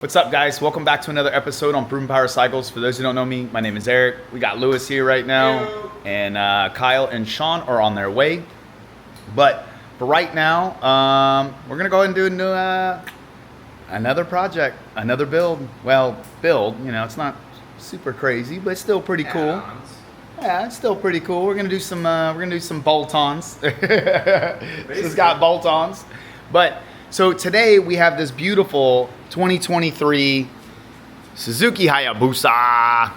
What's up, guys? Welcome back to another episode on Proven Power Cycles. For those who don't know me, my name is Eric. We got Lewis here right now. Hello. And Kyle and Sean are on their way. But for right now, we're gonna go ahead and do another project, another build. Well, you know, it's not super crazy, but it's still pretty cool. Yeah, it's still pretty cool. We're gonna do some bolt-ons. This has got bolt-ons. But so today we have this beautiful 2023 Suzuki Hayabusa.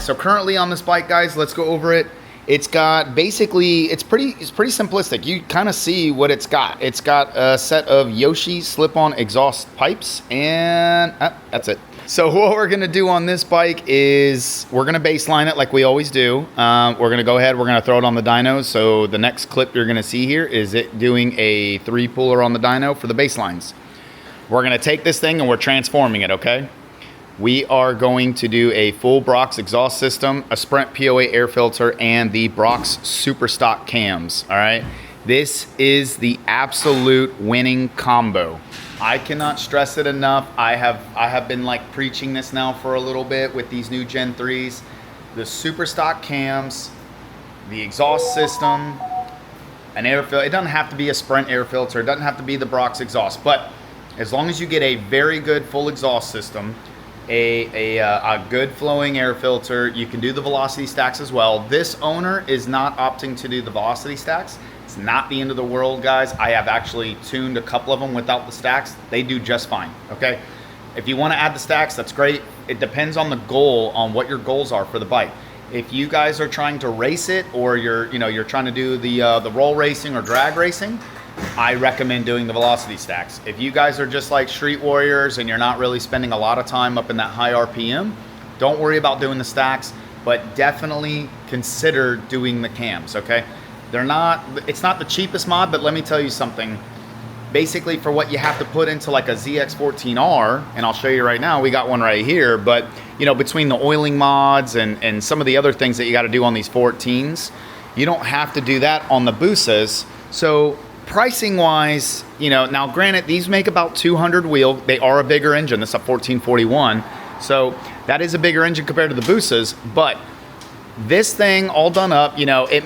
So currently on this bike, guys, let's go over it. It's got basically, it's pretty simplistic. You kind of see what it's got. It's got a set of Yoshi slip-on exhaust pipes, and that's it. So what we're gonna do on this bike is we're gonna baseline it like we always do. We're gonna go ahead, we're gonna throw it on the dynos. So the next clip you're gonna see here is it doing a 3-puller on the dyno for the baselines. We're gonna take this thing and we're transforming it, okay? We are going to do a full Brox exhaust system, a Sprint POA air filter, and the Brox super stock cams, all right? This is the absolute winning combo. I cannot stress it enough. I have been like preaching this now for a little bit with these new Gen 3s. The super stock cams, the exhaust system, an air filter. It doesn't have to be a Sprint air filter. It doesn't have to be the Brox exhaust, but as long as you get a very good full exhaust system, a good flowing air filter. You can do the velocity stacks as well. This owner is not opting to do the velocity stacks. It's not the end of the world, guys. I have actually tuned a couple of them without the stacks. They do just fine, okay? If you want to add the stacks, that's great. It depends on the goal, on what your goals are for the bike. If you guys are trying to race it, or you're trying to do the roll racing or drag racing, I recommend doing the velocity stacks. If you guys are just like street warriors and you're not really spending a lot of time up in that high RPM, don't worry about doing the stacks, but definitely consider doing the cams, okay? It's not the cheapest mod, but let me tell you something. Basically, for what you have to put into like a ZX14R, and I'll show you right now, we got one right here, but you know, between the oiling mods and some of the other things that you got to do on these 14s, you don't have to do that on the busas. So pricing wise, you know, now granted, these make about 200 wheel. They are a bigger engine. This is a 1441. So that is a bigger engine compared to the busas, but this thing all done up, you know, it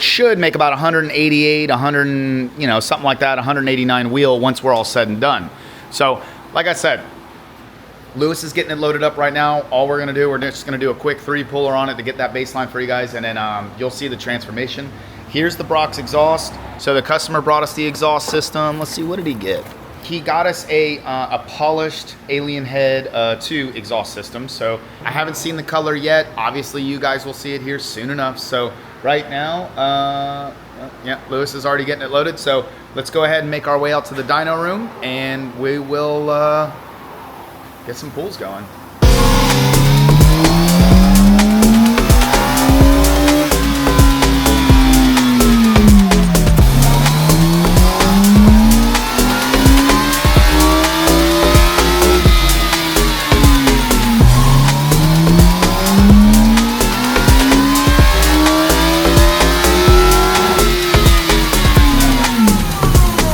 should make about 188, 100, you know, something like that, 189 wheel once we're all said and done. So like I said, Lewis is getting it loaded up right now. All we're gonna do, we're just gonna do a quick 3-puller on it to get that baseline for you guys, and then you'll see the transformation. Here's the Brox exhaust. So the customer brought us the exhaust system. Let's see, what did he get? He got us a polished Alien Head 2 exhaust system. So I haven't seen the color yet. Obviously, you guys will see it here soon enough. So right now, yeah, Lewis is already getting it loaded. So let's go ahead and make our way out to the dyno room, and we will get some pulls going.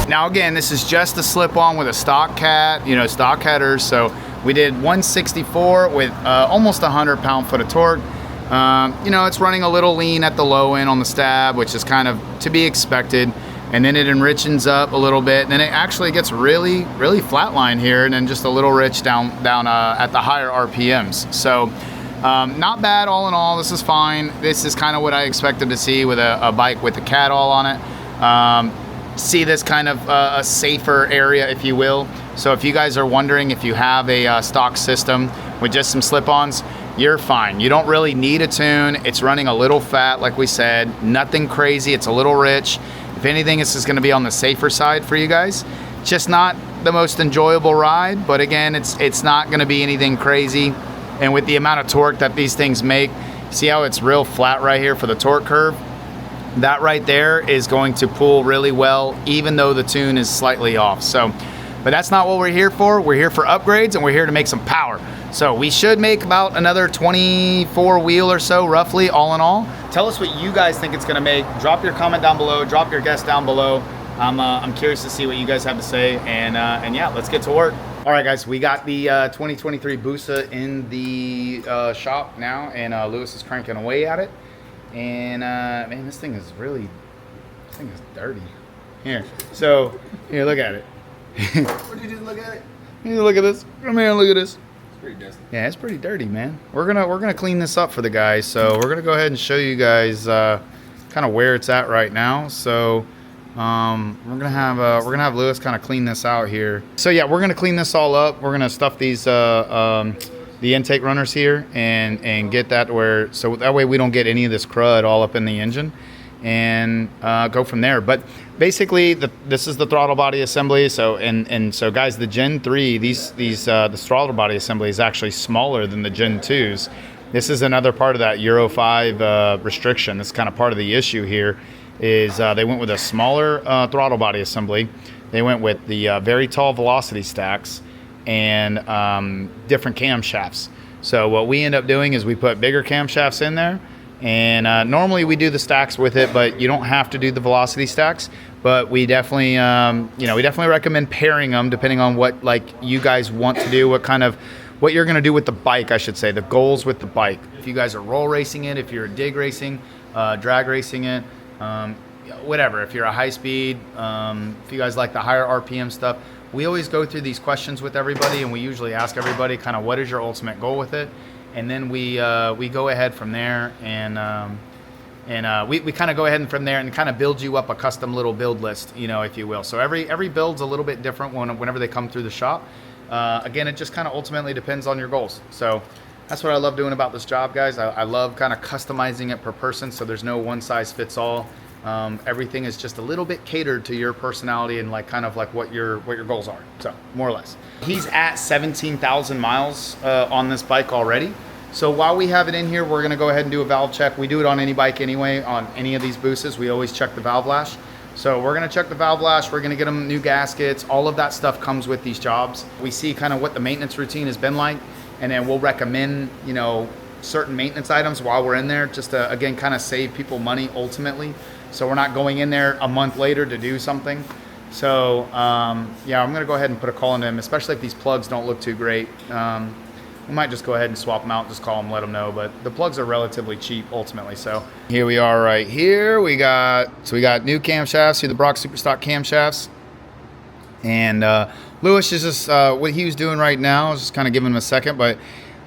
Now again, this is just a slip-on with a stock cat, you know, stock headers. So we did 164 with almost 100 pound-foot of torque. You know, it's running a little lean at the low end on the stab, which is kind of to be expected. And then it enrichens up a little bit, and then it actually gets really flatline here, and then just a little rich down at the higher RPMs. So not bad all in all. This is fine. This is kind of what I expected to see with a bike with a cat all on it. See this kind of a safer area, if you will. So if you guys are wondering if you have a stock system with just some slip-ons, you're fine. You don't really need a tune. It's running a little fat, like we said, nothing crazy. It's a little rich. If anything, this is gonna be on the safer side for you guys. Just not the most enjoyable ride, but again, it's not gonna be anything crazy. And with the amount of torque that these things make, see how it's real flat right here for the torque curve? That right there is going to pull really well, even though the tune is slightly off. So But that's not what we're here for. We're here for upgrades, and we're here to make some power. So we should make about another 24 wheel or so, roughly, all in all. Tell us what you guys think it's gonna make. Drop your comment down below, drop your guess down below. I'm curious to see what you guys have to say, and yeah, let's get to work. All right, guys, we got the 2023 Busa in the shop now, and Lewis is cranking away at it. And man, this thing is dirty. Here, so here, look at it. What did you do? Look at it. You look at this. Come here, look at this. It's pretty dusty. Yeah, it's pretty dirty, man. We're gonna clean this up for the guys. So we're gonna go ahead and show you guys kind of where it's at right now. So we're gonna have Lewis kind of clean this out here. So yeah, we're gonna clean this all up. We're gonna stuff these the intake runners here and get that where, so that way we don't get any of this crud all up in the engine, and go from there. But basically, this is the throttle body assembly. So so guys, the Gen 3, this throttle body assembly is actually smaller than the Gen 2s. This is another part of that Euro 5 restriction. This is kind of part of the issue here. Is they went with a smaller throttle body assembly. They went with the very tall velocity stacks and different camshafts. So what we end up doing is we put bigger camshafts in there, and normally we do the stacks with it, but you don't have to do the velocity stacks. But we definitely, we definitely recommend pairing them depending on what you guys want to do, what you're gonna do with the bike, I should say, the goals with the bike. If you guys are roll racing it, if you're dig racing, drag racing it, whatever, if you're a high speed, if you guys like the higher RPM stuff, we always go through these questions with everybody, and we usually ask everybody kind of what is your ultimate goal with it, and then we go ahead from there, and we kind of go ahead and from there and kind of build you up a custom little build list, if you will. So every build's a little bit different whenever they come through the shop. Again, it just kind of ultimately depends on your goals. So that's what I love doing about this job, guys. I love kind of customizing it per person, so there's no one size fits all. Everything is just a little bit catered to your personality and what your goals are. So more or less. He's at 17,000 miles on this bike already. So while we have it in here, we're gonna go ahead and do a valve check. We do it on any bike anyway, on any of these Busas. We always check the valve lash. So we're gonna check the valve lash, we're gonna get them new gaskets, all of that stuff comes with these jobs. We see kind of what the maintenance routine has been like, and then we'll recommend, certain maintenance items while we're in there, just to, again, kind of save people money ultimately. So we're not going in there a month later to do something. So yeah, I'm gonna go ahead and put a call into them, especially if these plugs don't look too great. We might just go ahead and swap them out, just call them, let them know. But the plugs are relatively cheap ultimately. So here we are right here. We got new camshafts, here the Brock Superstock camshafts. And Lewis is just, what he was doing right now, I was just kind of giving him a second, but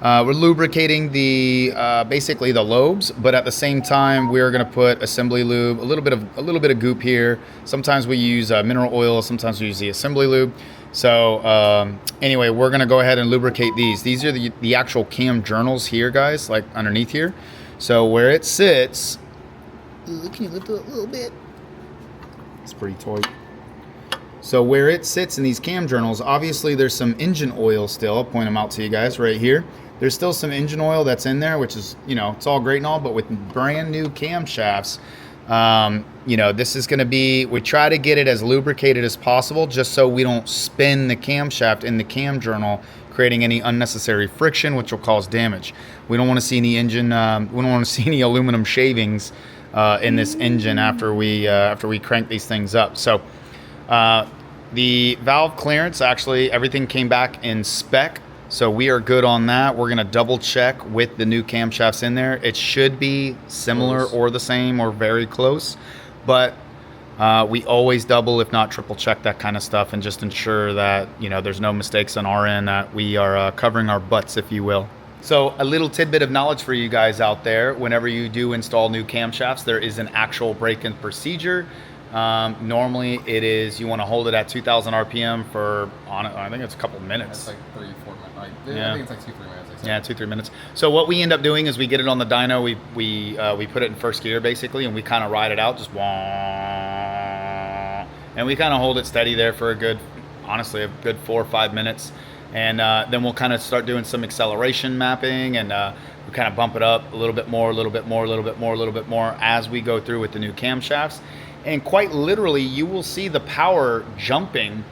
we're lubricating basically the lobes, but at the same time, we're gonna put assembly lube, a little bit of goop here. Sometimes we use mineral oil, sometimes we use the assembly lube. So anyway, we're gonna go ahead and lubricate these. These are the actual cam journals here, guys, like underneath here. So where it sits, can you lift it a little bit? It's pretty tight. So where it sits in these cam journals, obviously there's some engine oil still. I'll point them out to you guys right here. There's still some engine oil that's in there, which is, it's all great and all, but with brand new camshafts, this is gonna be, we try to get it as lubricated as possible just so we don't spin the camshaft in the cam journal, creating any unnecessary friction, which will cause damage. We don't wanna see any engine, we don't wanna see any aluminum shavings in this engine after we crank these things up. So the valve clearance, actually everything came back in spec, so we are good on that. We're gonna double check with the new camshafts in there. It should be similar or the same or very close, but we always double, if not triple check that kind of stuff, and just ensure that there's no mistakes on our end, that we are covering our butts, if you will. So a little tidbit of knowledge for you guys out there: whenever you do install new camshafts, there is an actual break-in procedure. Normally it is, you want to hold it at 2,000 RPM for, I think it's a couple minutes. That's like 3-4 minutes. Yeah. I think it's like 2-3 minutes. Yeah, 2-3 minutes. So what we end up doing is we get it on the dyno, we put it in first gear basically, and we kind of ride it out, just wah, and we kind of hold it steady there for honestly a good 4 or 5 minutes. And then we'll kind of start doing some acceleration mapping, and we kind of bump it up a little bit more, a little bit more, a little bit more, a little bit more as we go through with the new camshafts. And quite literally, you will see the power jumping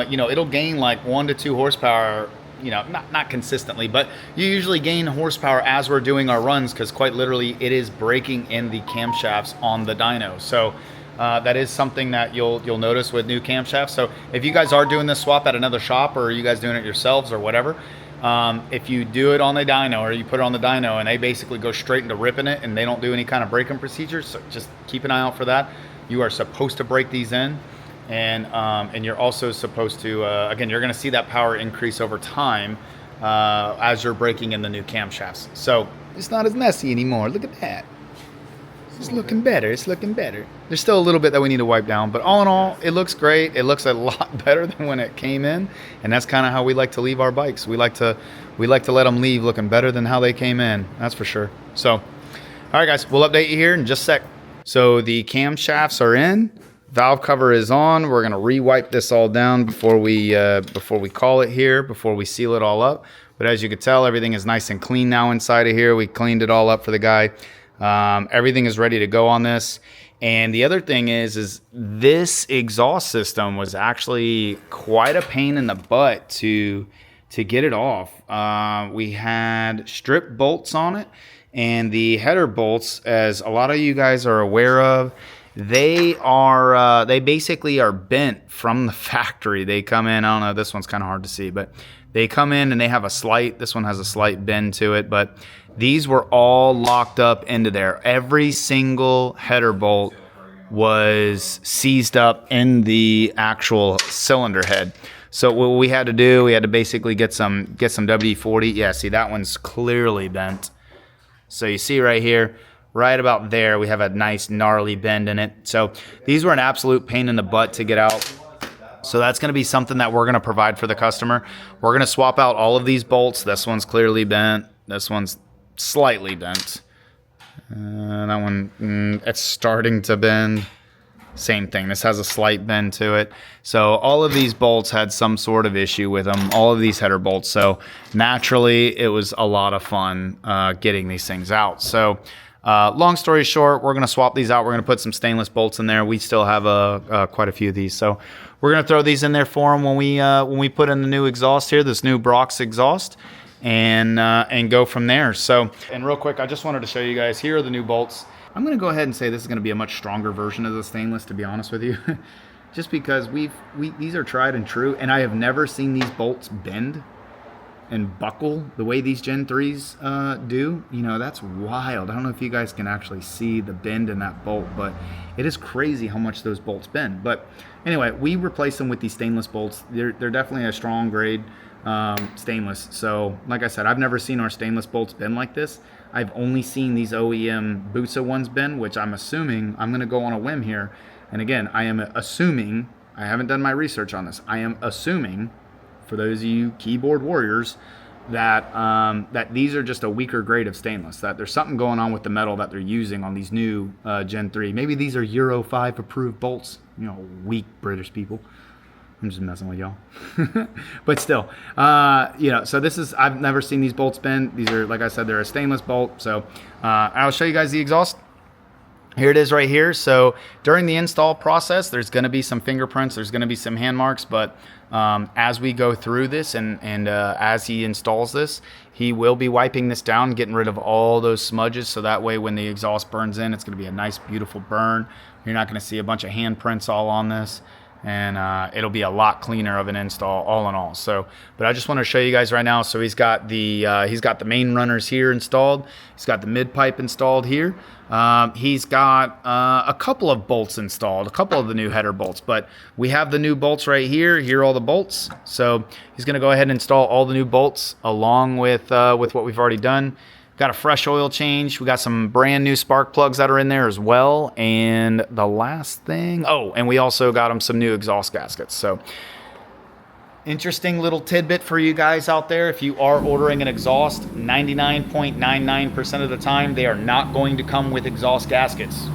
you know, it'll gain like 1 to 2 horsepower, you know, not consistently, but you usually gain horsepower as we're doing our runs, because quite literally it is breaking in the camshafts on the dyno. So that is something that you'll notice with new camshafts. So if you guys are doing this swap at another shop, or you guys doing it yourselves or whatever, if you do it on the dyno, or you put it on the dyno and they basically go straight into ripping it and they don't do any kind of braking procedures, so just keep an eye out for that. You are supposed to break these in, and you're also supposed to, again, you're going to see that power increase over time as you're breaking in the new camshafts. So it's not as messy anymore. Look at that. It's looking better. It's looking better. There's still a little bit that we need to wipe down, but all in all, it looks great. It looks a lot better than when it came in, and that's kind of how we like to leave our bikes. We like to let them leave looking better than how they came in. That's for sure. So, all right, guys, we'll update you here in just a sec. So the camshafts are in. Valve cover is on. We're gonna re-wipe this all down before we call it here, before we seal it all up. But as you can tell, everything is nice and clean now inside of here. We cleaned it all up for the guy. Everything is ready to go on this. And the other thing is this exhaust system was actually quite a pain in the butt to get it off. We had strip bolts on it, and the header bolts, as a lot of you guys are aware of, they basically are bent from the factory. They come in, I don't know, this one's kind of hard to see, but they come in and they have this one has a slight bend to it, but these were all locked up into there. Every single header bolt was seized up in the actual cylinder head. So what we had to do, we had to basically get some WD-40. Yeah, see, that one's clearly bent. So you see right here, right about there, we have a nice gnarly bend in it. So these were an absolute pain in the butt to get out. So that's going to be something that we're going to provide for the customer. We're going to swap out all of these bolts. This one's clearly bent. This one's slightly bent. That one, it's starting to bend. Same thing. This has a slight bend to it. So all of these bolts had some sort of issue with them, all of these header bolts. So naturally, it was a lot of fun getting these things out. So long story short, we're going to swap these out. We're going to put some stainless bolts in there. We still have quite a few of these. So we're going to throw these in there for them when we put in the new exhaust here, this new Brock's exhaust, and go from there. So, and real quick, I just wanted to show you guys, here are the new bolts. I'm going to go ahead and say this is going to be a much stronger version of the stainless, to be honest with you. Just because these are tried and true, and I have never seen these bolts bend and buckle the way these Gen 3s do. You know, that's wild. I don't know if you guys can actually see the bend in that bolt, but it is crazy how much those bolts bend. But anyway, we replace them with these stainless bolts. They're definitely a strong grade stainless. So like I said, I've never seen our stainless bolts bend like this. I've only seen these OEM busa ones bend, which I'm assuming, I'm going to go on a whim here. And again, I am assuming, I haven't done my research on this, I am assuming, for those of you keyboard warriors, that that these are just a weaker grade of stainless, that there's something going on with the metal that they're using on these new Gen 3. Maybe these are Euro 5 approved bolts, you know, weak British people. I'm just messing with y'all. But still, you know, so this is, I've never seen these bolts bend. These are, like I said, they're a stainless bolt. So I'll show you guys the exhaust. Here it is right here. So during the install process, there's going to be some fingerprints. There's going to be some hand marks. But as we go through this and as he installs this, he will be wiping this down, getting rid of all those smudges. So that way when the exhaust burns in, it's going to be a nice, beautiful burn. You're not going to see a bunch of handprints all on this. And it'll be a lot cleaner of an install all in all. So, but I just want to show you guys right now. So he's got the main runners here installed. He's got the mid pipe installed here. He's got a couple of bolts installed, a couple of the new header bolts, but we have the new bolts right here. Here are all the bolts. So he's going to go ahead and install all the new bolts along with what we've already done. Got a fresh oil change. We got some brand new spark plugs that are in there as well. And the last thing, oh, and we also got him some new exhaust gaskets. So interesting little tidbit for you guys out there. If you are ordering an exhaust, 99.99% of the time, they are not going to come with exhaust gaskets.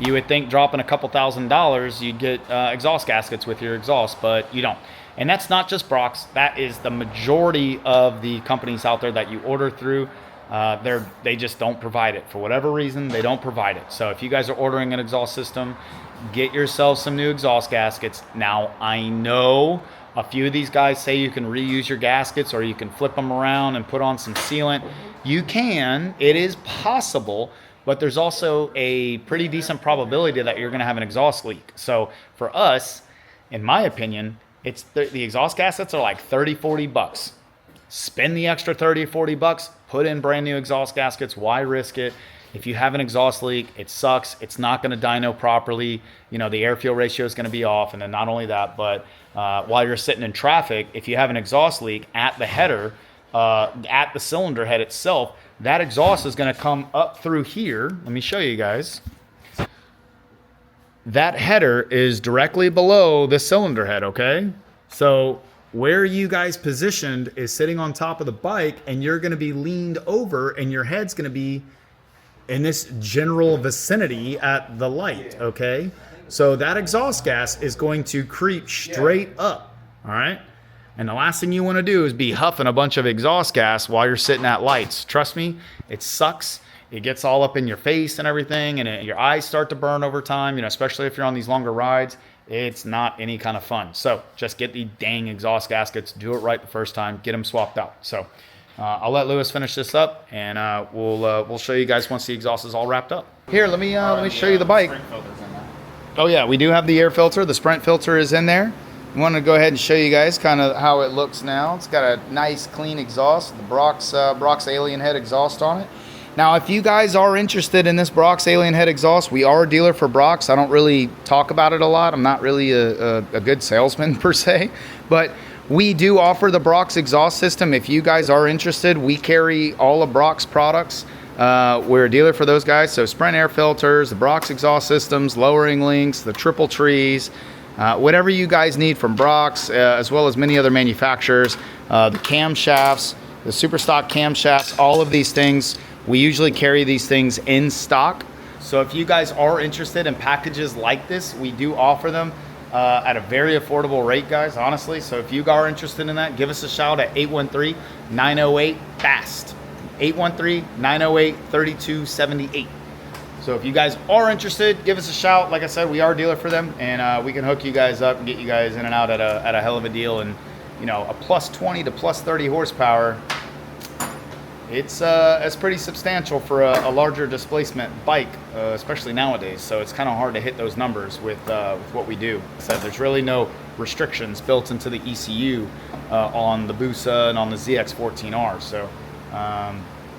You would think dropping a couple $1,000s, you'd get exhaust gaskets with your exhaust, but you don't. And that's not just Brock's. That is the majority of the companies out there that you order through. They just don't provide it. For whatever reason, they don't provide it. So if you guys are ordering an exhaust system, get yourself some new exhaust gaskets. Now, I know a few of these guys say you can reuse your gaskets or you can flip them around and put on some sealant. You can, it is possible, but there's also a pretty decent probability that you're gonna have an exhaust leak. So for us, in my opinion, it's the exhaust gaskets are like 30, 40 bucks. Spend the extra 30 or 40 bucks, put in brand new exhaust gaskets. Why risk it? If you have an exhaust leak, it sucks. It's not going to dyno properly. You know, the air-fuel ratio is going to be off. And then not only that, but while you're sitting in traffic, if you have an exhaust leak at the header, at the cylinder head itself, that exhaust is going to come up through here. Let me show you guys. That header is directly below the cylinder head, okay? So where you guys positioned is sitting on top of the bike, and you're going to be leaned over, and your head's going to be in this general vicinity at the light, okay? So that exhaust gas is going to creep straight up, all right? And the last thing you want to do is be huffing a bunch of exhaust gas while you're sitting at lights. Trust me, it sucks. It gets all up in your face and everything, and your eyes start to burn over time, you know, especially if you're on these longer rides. It's not any kind of fun. So just get the dang exhaust gaskets, do it right the first time, get them swapped out. So I'll let Lewis finish this up, and we'll show you guys once the exhaust is all wrapped up. Here, let me show you the bike. Oh yeah, we do have the air filter. The Sprint filter is in there. I want to go ahead and show you guys kind of how it looks now. It's got a nice clean exhaust, the Brock's Alien Head exhaust on it. Now, if you guys are interested in this Brock's Alien Head exhaust, we are a dealer for Brock's. I don't really talk about it a lot. I'm not really a good salesman per se, but we do offer the Brock's exhaust system. If you guys are interested, we carry all of Brock's products. We're a dealer for those guys. So Sprint air filters, the Brock's exhaust systems, lowering links, the triple trees, whatever you guys need from Brock's, as well as many other manufacturers, the camshafts, the super stock camshafts, all of these things. We usually carry these things in stock. So if you guys are interested in packages like this, we do offer them at a very affordable rate, guys, honestly. So if you are interested in that, give us a shout at 813-908-FAST. 813-908-3278. So if you guys are interested, give us a shout. Like I said, we are a dealer for them, and we can hook you guys up and get you guys in and out at a hell of a deal. And you know, a plus 20 to plus 30 horsepower, it's pretty substantial for a larger displacement bike, especially nowadays. So it's kind of hard to hit those numbers with what we do. So there's really no restrictions built into the ECU on the Busa and on the ZX14R. So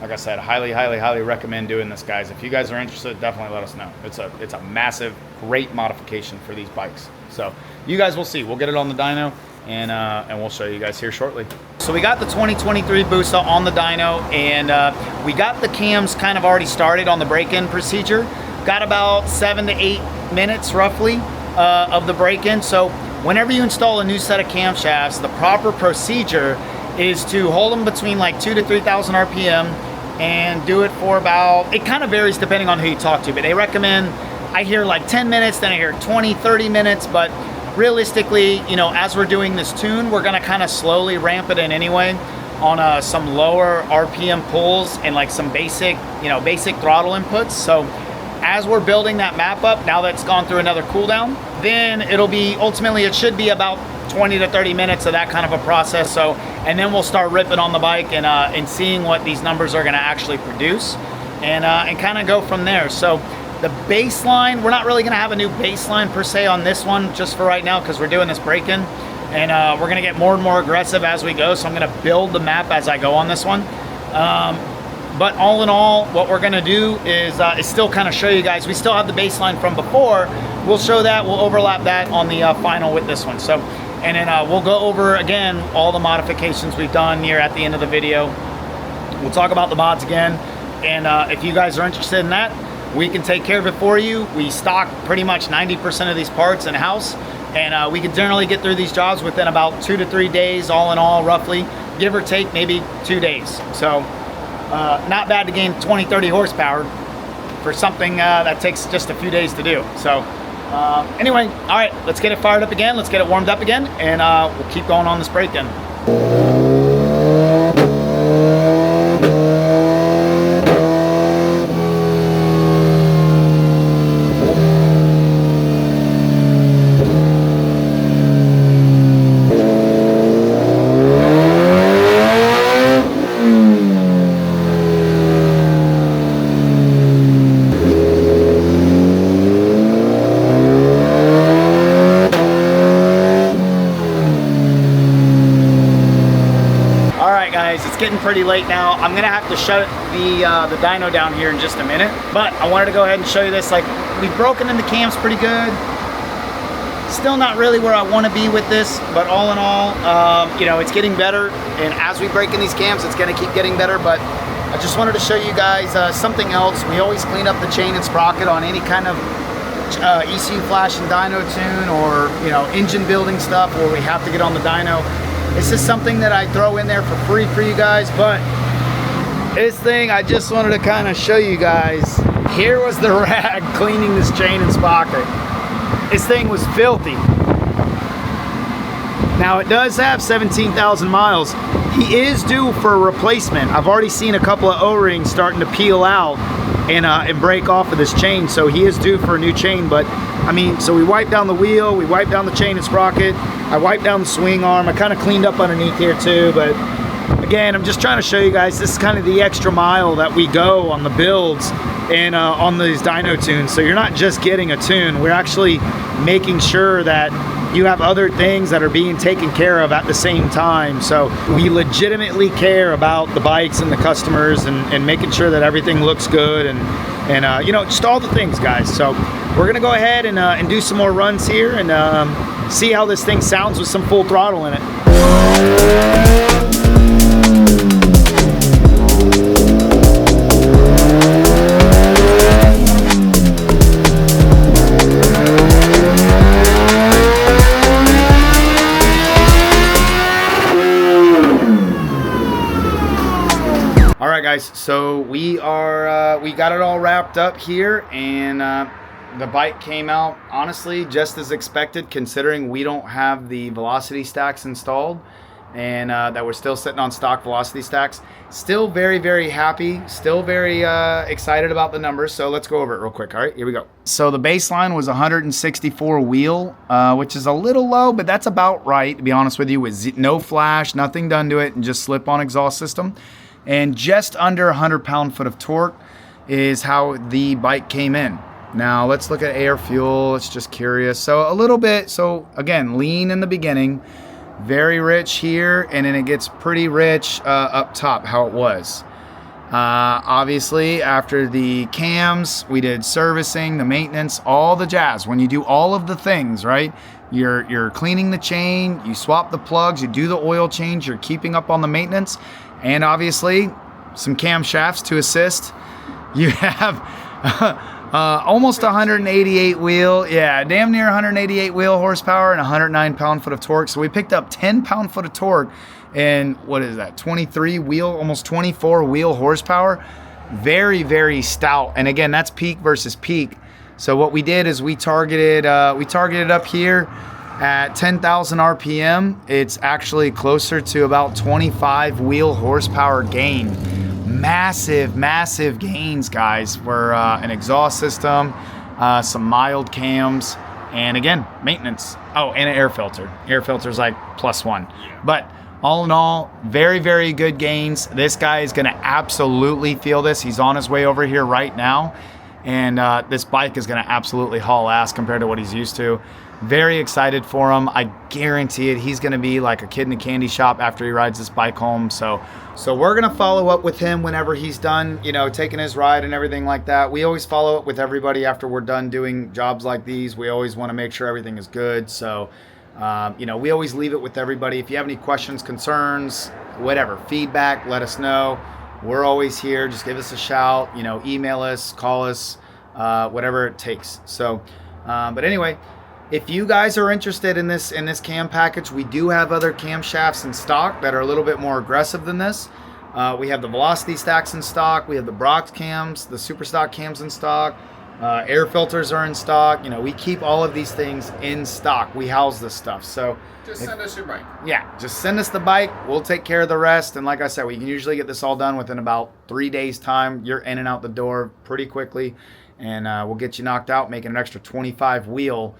like I said, highly recommend doing this, guys. If you guys are interested, definitely let us know. It's a massive, great modification for these bikes. So you guys will see. We'll get it on the dyno, and we'll show you guys here shortly. So we got the 2023 Busa on the dyno, and we got the cams kind of already started on the break-in procedure. Got about 7 to 8 minutes roughly of the break-in. So whenever you install a new set of camshafts, the proper procedure is to hold them between like 2,000 to 3,000 RPM and do it for about, it kind of varies depending on who you talk to, but they recommend, I hear like 10 minutes, then I hear 20, 30 minutes, but realistically, you know, as we're doing this tune, we're gonna kind of slowly ramp it in anyway on some lower RPM pulls and like some basic throttle inputs. So as we're building that map up, now that it's gone through another cooldown, then it'll be, ultimately it should be about 20 to 30 minutes of that kind of a process. So, and then we'll start ripping on the bike and seeing what these numbers are gonna actually produce and kind of go from there. So the baseline, we're not really gonna have a new baseline per se on this one just for right now because we're doing this break-in, and we're gonna get more and more aggressive as we go. So I'm gonna build the map as I go on this one. But all in all, what we're gonna do is still kind of show you guys, we still have the baseline from before. We'll show that, we'll overlap that on the final with this one. So, and then we'll go over again all the modifications we've done here at the end of the video. We'll talk about the mods again, and if you guys are interested in that, we can take care of it for you. We stock pretty much 90% of these parts in-house, and we can generally get through these jobs within about 2 to 3 days, all in all, roughly, give or take maybe 2 days. So not bad to gain 20, 30 horsepower for something that takes just a few days to do. So anyway, all right, let's get it fired up again. Let's get it warmed up again, and we'll keep going on this break-in. guys, it's getting pretty late now. I'm gonna have to shut the dyno down here in just a minute, but I wanted to go ahead and show you this. Like, we've broken in the cams pretty good. Still not really where I want to be with this, but all in all, you know, it's getting better, and as we break in these cams, it's gonna keep getting better. But I just wanted to show you guys something else. We always clean up the chain and sprocket on any kind of ECU flash and dyno tune, or, you know, engine building stuff where we have to get on the dyno. This is something that I throw in there for free for you guys, but this thing, I just wanted to kind of show you guys. Here was the rag cleaning this chain and sprocket. This thing was filthy. Now, it does have 17,000 miles. He is due for a replacement. I've already seen a couple of O-rings starting to peel out and break off of this chain, so he is due for a new chain. But I mean, so we wiped down the wheel, we wiped down the chain and sprocket, I wiped down the swing arm, I kind of cleaned up underneath here too. But again, I'm just trying to show you guys, this is kind of the extra mile that we go on the builds and on these dyno tunes. So you're not just getting a tune, we're actually making sure that you have other things that are being taken care of at the same time. So we legitimately care about the bikes and the customers, and making sure that everything looks good, and you know, just all the things, guys. So we're gonna go ahead and do some more runs here and see how this thing sounds with some full throttle in it. Guys, so we got it all wrapped up here, and the bike came out honestly just as expected, considering we don't have the velocity stacks installed, and that we're still sitting on stock velocity stacks. Still very, very happy, still very excited about the numbers. So let's go over it real quick. All right, here we go. So the baseline was 164 wheel, which is a little low, but that's about right, to be honest with you, with no flash, nothing done to it, and just slip on exhaust system. And just under 100 pound-foot of torque is how the bike came in. Now let's look at air fuel. It's just curious. So a little bit, so again, lean in the beginning, very rich here, and then it gets pretty rich up top, how it was. Obviously, after the cams, we did servicing, the maintenance, all the jazz. When you do all of the things, right? You're cleaning the chain, you swap the plugs, you do the oil change, you're keeping up on the maintenance, and obviously some camshafts to assist. You have almost 188 wheel, yeah, damn near 188 wheel horsepower and 109 pound-foot of torque. So we picked up 10 pound-foot of torque and what is that, 23 wheel, almost 24 wheel horsepower. Very, very stout. And again, that's peak versus peak. So what we did is we targeted up here at 10,000 RPM. It's actually closer to about 25 wheel horsepower gain. Massive, massive gains, guys, for an exhaust system, some mild cams, and again, maintenance. Oh, and an air filter. Air filter's like +1. But all in all, very, very good gains. This guy is gonna absolutely feel this. He's on his way over here right now. And this bike is gonna absolutely haul ass compared to what he's used to. Very excited for him. I guarantee it. He's gonna be like a kid in a candy shop after he rides this bike home. So we're gonna follow up with him whenever he's done, you know, taking his ride and everything like that. We always follow up with everybody after we're done doing jobs like these. We always wanna make sure everything is good. So, you know, we always leave it with everybody. If you have any questions, concerns, whatever, feedback, let us know. We're always here. Just give us a shout, you know, email us, call us, whatever it takes. So, but anyway, if you guys are interested in this cam package, we do have other camshafts in stock that are a little bit more aggressive than this. We have the velocity stacks in stock. We have the Brox cams, the super stock cams in stock. Air filters are in stock. You know, we keep all of these things in stock. We house this stuff. So just send us your bike. Yeah, just send us the bike. We'll take care of the rest. And like I said, we can usually get this all done within about 3 days time. You're in and out the door pretty quickly, and we'll get you knocked out, making an extra 25 wheel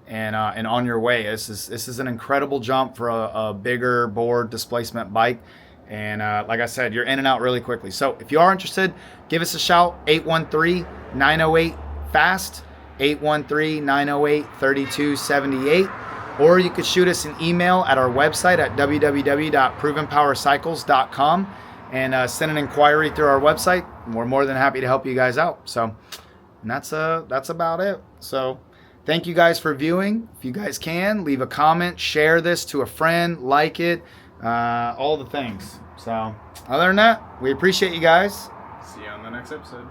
and on your way. This is an incredible jump for a bigger bore displacement bike. And like I said, you're in and out really quickly. So if you are interested, give us a shout, 813-908-FAST, 813-908-3278. or you could shoot us an email at our website at www.provenpowercycles.com and send an inquiry through our website. We're more than happy to help you guys out. So and that's about it. So thank you guys for viewing. If you guys can, leave a comment, share this to a friend, like it, all the things. So other than that, we appreciate you guys. See you on the next episode.